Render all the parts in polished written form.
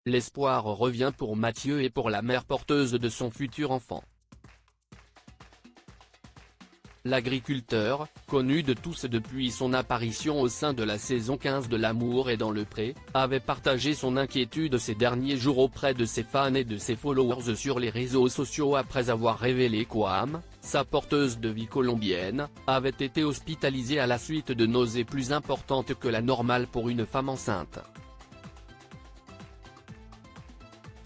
l'espoir revient pour Mathieu et pour la mère porteuse de son futur enfant. L'agriculteur, connu de tous depuis son apparition au sein de la saison 15 de L'amour est dans le pré, avait partagé son inquiétude ces derniers jours auprès de ses fans et de ses followers sur les réseaux sociaux après avoir révélé qu'Oham, sa porteuse de vie colombienne, avait été hospitalisée à la suite de nausées plus importantes que la normale pour une femme enceinte.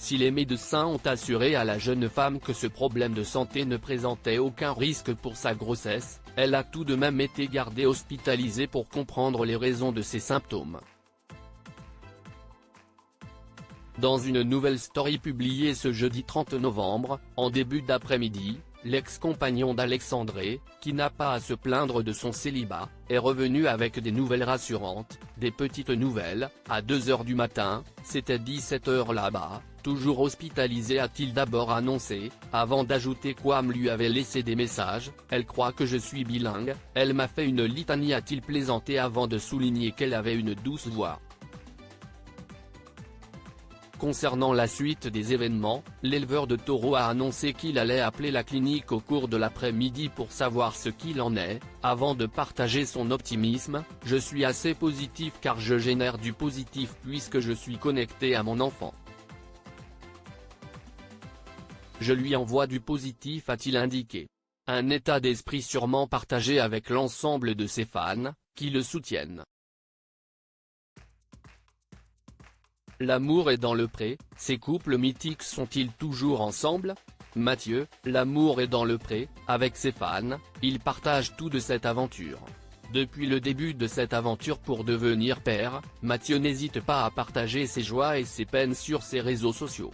Si les médecins ont assuré à la jeune femme que ce problème de santé ne présentait aucun risque pour sa grossesse, elle a tout de même été gardée hospitalisée pour comprendre les raisons de ses symptômes. Dans une nouvelle story publiée ce jeudi 30 novembre, en début d'après-midi, l'ex-compagnon d'Alexandré, qui n'a pas à se plaindre de son célibat, est revenu avec des nouvelles rassurantes, des petites nouvelles. À 2 h du matin, c'était 17 h là-bas, toujours hospitalisé a-t-il d'abord annoncé, avant d'ajouter qu'Oham lui avait laissé des messages. Elle croit que je suis bilingue, elle m'a fait une litanie a-t-il plaisanté avant de souligner qu'elle avait une douce voix. Concernant la suite des événements, l'éleveur de taureaux a annoncé qu'il allait appeler la clinique au cours de l'après-midi pour savoir ce qu'il en est, avant de partager son optimisme. Je suis assez positif car je génère du positif puisque je suis connecté à mon enfant. Je lui envoie du positif a-t-il indiqué. Un état d'esprit sûrement partagé avec l'ensemble de ses fans, qui le soutiennent. L'amour est dans le pré, ces couples mythiques sont-ils toujours ensemble? Mathieu, l'amour est dans le pré, avec ses fans, il partage tout de cette aventure. Depuis le début de cette aventure pour devenir père, Mathieu n'hésite pas à partager ses joies et ses peines sur ses réseaux sociaux.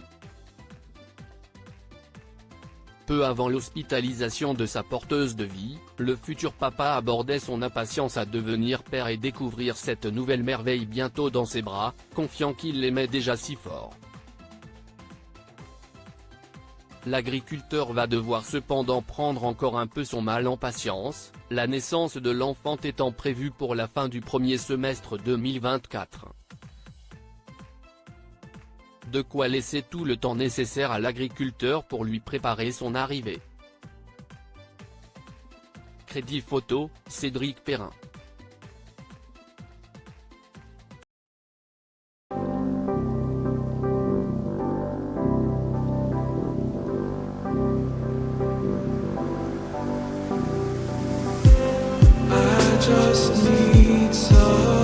Peu avant l'hospitalisation de sa porteuse de vie, le futur papa abordait son impatience à devenir père et découvrir cette nouvelle merveille bientôt dans ses bras, confiant qu'il l'aimait déjà si fort. L'agriculteur va devoir cependant prendre encore un peu son mal en patience, la naissance de l'enfant étant prévue pour la fin du premier semestre 2024. De quoi laisser tout le temps nécessaire à l'agriculteur pour lui préparer son arrivée. Crédit photo, Cédric Perrin. I just need some